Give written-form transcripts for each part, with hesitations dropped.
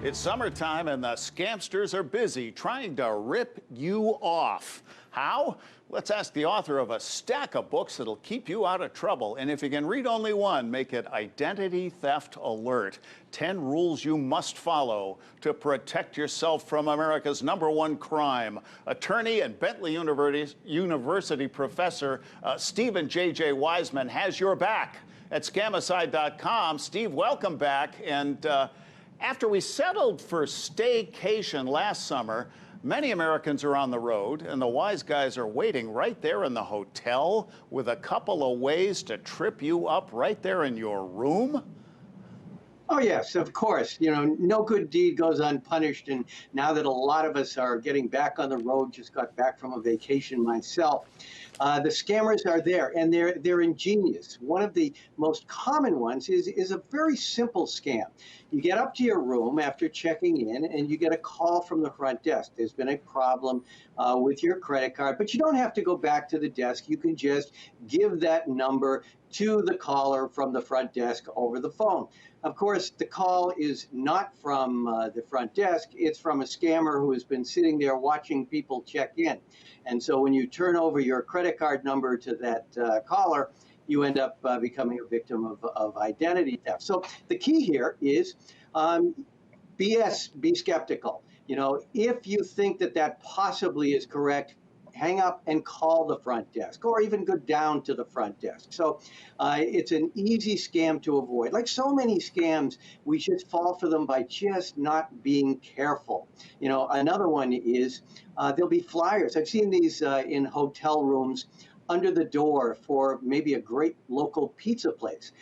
It's summertime and the scamsters are busy trying to rip you off. How? Let's ask the author of a stack of books that'll keep you out of trouble. And if you can read only one, make it Identity Theft Alert. 10 rules you must follow to protect yourself from America's #1 crime. Attorney and Bentley University professor Steven J.J. Weisman has your back at scamicide.com. Steve, welcome back. And after we settled for staycation last summer, many Americans are on the road, and the wise guys are waiting right there in the hotel with a couple of ways to trip you up right there in your room. Oh, yes, of course. You know, no good deed goes unpunished. And now that a lot of us are getting back on the road, just got back from a vacation myself, the scammers are there, and they're ingenious. One of the most common ones is a very simple scam. You get up to your room after checking in, and you get a call from the front desk. There's been a problem with your credit card, but you don't have to go back to the desk. You can just give that number to the caller from the front desk over the phone. Of course, the call is not from the front desk. It's from a scammer who has been sitting there watching people check in. And so when you turn over your credit card number to that caller, you end up becoming a victim of identity theft. So the key here is be skeptical. You know, if you think that that possibly is correct, hang up and call the front desk, or even go down to the front desk. So it's an easy scam to avoid. Like so many scams, we just fall for them by just not being careful. You know, another one is there'll be flyers. I've seen these in hotel rooms under the door for maybe a great local pizza place.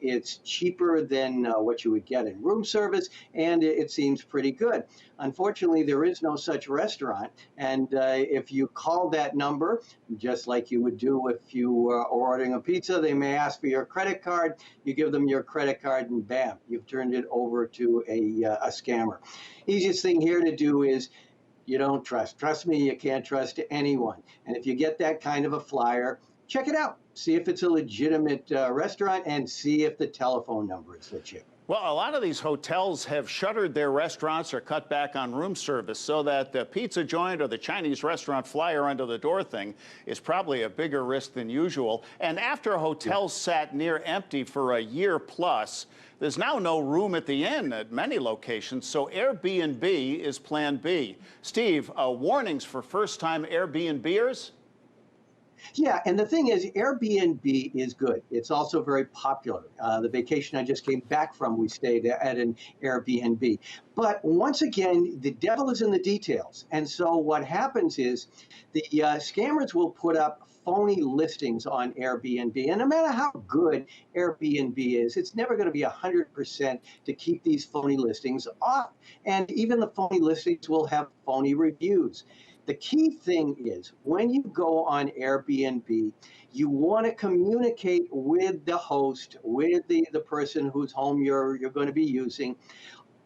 It's cheaper than what you would get in room service, and it seems pretty good. Unfortunately, there is no such restaurant, and if you call that number, just like you would do if you were ordering a pizza, they may ask for your credit card. You give them your credit card, and bam, you've turned it over to a scammer. Easiest thing here to do is you don't trust. Trust me, you can't trust anyone. And if you get that kind of a flyer, check it out. See if it's a legitimate restaurant, and see if the telephone number is legit. Well, a lot of these hotels have shuttered their restaurants or cut back on room service, so that the pizza joint or the Chinese restaurant flyer under the door thing is probably a bigger risk than usual. And after hotels sat near empty for a year plus, there's now no room at the inn at many locations, so Airbnb is plan B. Steve, warnings for first-time Airbnbers? Yeah, and the thing is, Airbnb is good. It's also very popular. The vacation I just came back from, we stayed at an Airbnb. But once again, the devil is in the details. And so what happens is the scammers will put up phony listings on Airbnb. And no matter how good Airbnb is, it's never going to be 100% to keep these phony listings off. And even the phony listings will have phony reviews. The key thing is when you go on Airbnb, you want to communicate with the host, with the person whose home you're going to be using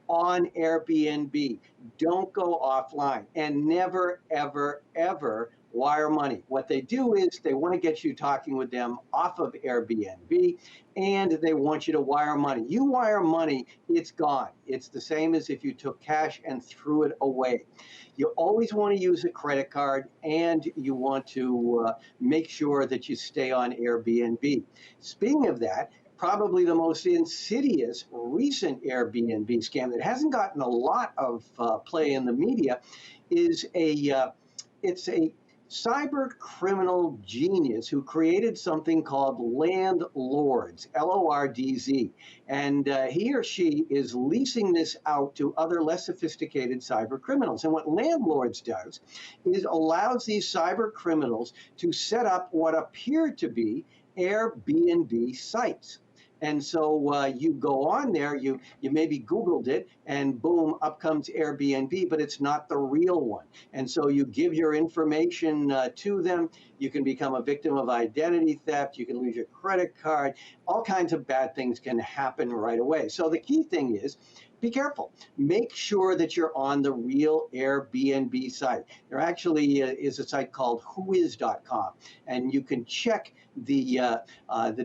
on Airbnb. Don't go offline, and never, ever, ever wire money. What they do is they want to get you talking with them off of Airbnb, and they want you to wire money. You wire money, it's gone. It's the same as if you took cash and threw it away. You always want to use a credit card, and you want to make sure that you stay on Airbnb. Speaking of that, probably the most insidious recent Airbnb scam that hasn't gotten a lot of play in the media is it's a cyber criminal genius who created something called landlords, L-O-R-D-Z. And he or she is leasing this out to other less sophisticated cyber criminals. And what landlords does is allows these cyber criminals to set up what appear to be Airbnb sites. And so you go on there, you maybe Googled it, and boom, up comes Airbnb, but it's not the real one. And so you give your information to them. You can become a victim of identity theft. You can lose your credit card. All kinds of bad things can happen right away. So the key thing is be careful. Make sure that you're on the real Airbnb site. There actually is a site called whois.com, and you can check the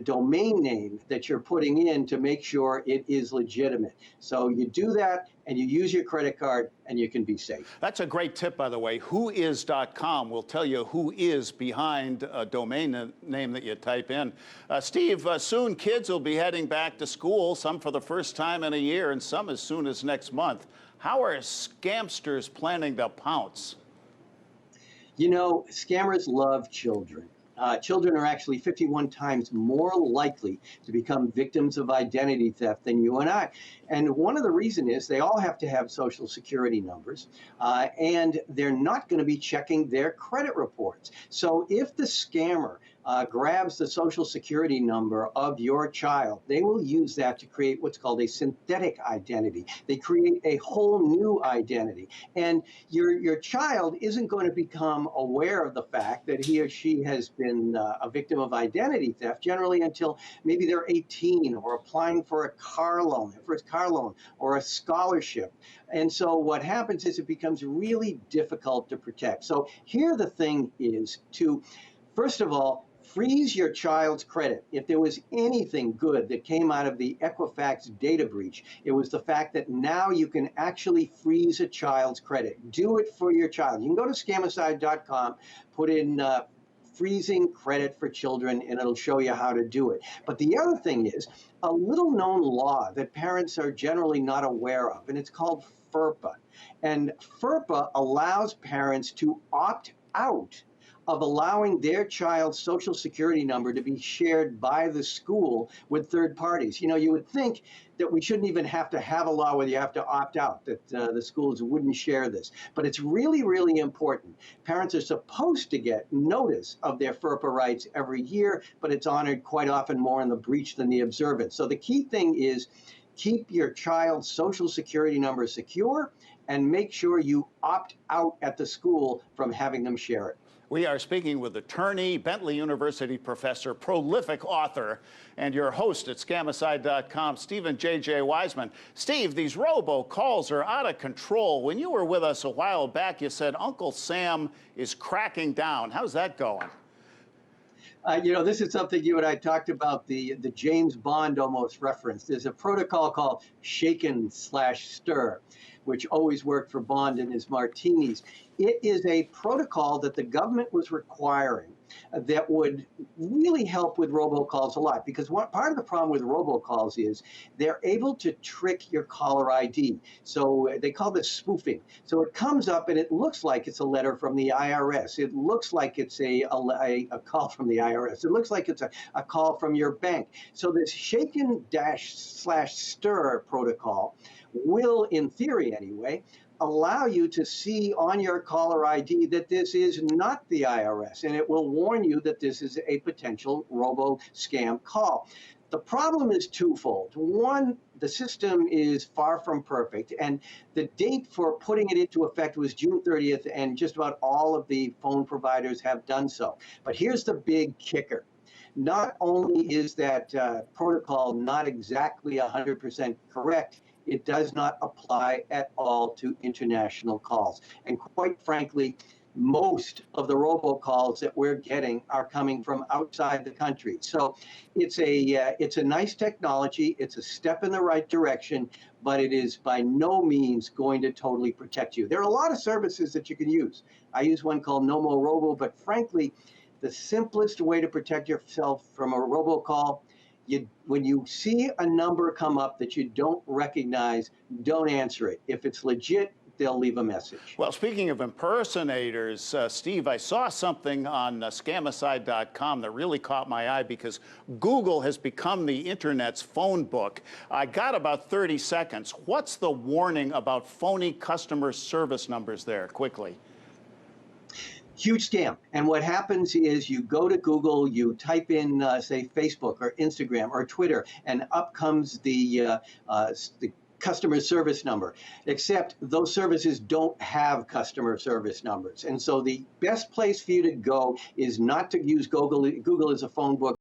domain name that you're putting in to make sure it is legitimate. So you do that, and you use your credit card, and you can be safe. That's a great tip, by the way. Whois.com will tell you who is behind a domain name that you type in. Steve, soon kids will be heading back to school, some for the first time in a year, and some as soon as next month. How are scamsters planning to pounce? You know, scammers love children. Children are actually 51 times more likely to become victims of identity theft than you and I. And one of the reasons is they all have to have social security numbers, and they're not going to be checking their credit reports. So if the scammer grabs the social security number of your child, they will use that to create what's called a synthetic identity. They create a whole new identity. And your child isn't going to become aware of the fact that he or she has been a victim of identity theft generally until maybe they're 18 or applying for a car loan, or a scholarship. And so what happens is it becomes really difficult to protect. So here the thing is to, first of all, freeze your child's credit. If there was anything good that came out of the Equifax data breach, it was the fact that now you can actually freeze a child's credit. Do it for your child. You can go to scamicide.com, put in freezing credit for children, and it'll show you how to do it. But the other thing is a little known law that parents are generally not aware of, and it's called FERPA. And FERPA allows parents to opt out of allowing their child's social security number to be shared by the school with third parties. You know, you would think that we shouldn't even have to have a law where you have to opt out, that the schools wouldn't share this. But it's really, really important. Parents are supposed to get notice of their FERPA rights every year, but it's honored quite often more in the breach than the observance. So the key thing is keep your child's social security number secure and make sure you opt out at the school from having them share it. We are speaking with attorney, Bentley University professor, prolific author, and your host at scamicide.com, Steven J.J. Weisman. Steve, these robocalls are out of control. When you were with us a while back, you said Uncle Sam is cracking down. How's that going? You know, this is something you and I talked about, the James Bond almost reference. There's a protocol called shaken/stir, which always worked for Bond and his martinis. It is a protocol that the government was requiring that would really help with robocalls a lot, because part of the problem with robocalls is they're able to trick your caller ID. So they call this spoofing. So it comes up and it looks like it's a letter from the IRS. It looks like it's a call from the IRS. It looks like it's a call from your bank. So this shaken/stir protocol will, in theory anyway, allow you to see on your caller ID that this is not the IRS, and it will warn you that this is a potential robo-scam call. The problem is twofold. One, the system is far from perfect, and the date for putting it into effect was June 30th, and just about all of the phone providers have done so. But here's the big kicker. Not only is that protocol not exactly 100% correct, it does not apply at all to international calls. And quite frankly, most of the robocalls that we're getting are coming from outside the country. So it's a nice technology. It's a step in the right direction, but it is by no means going to totally protect you. There are a lot of services that you can use. I use one called No More Robo, but frankly, the simplest way to protect yourself from a robocall, when you see a number come up that you don't recognize, don't answer it. If it's legit, they'll leave a message. Well, speaking of impersonators, Steve, I saw something on scamicide.com that really caught my eye because Google has become the internet's phone book. I got about 30 seconds. What's the warning about phony customer service numbers there, quickly? Huge scam. And what happens is you go to Google, you type in, say, Facebook or Instagram or Twitter, and up comes the customer service number, except those services don't have customer service numbers. And so the best place for you to go is not to use Google as a phone book.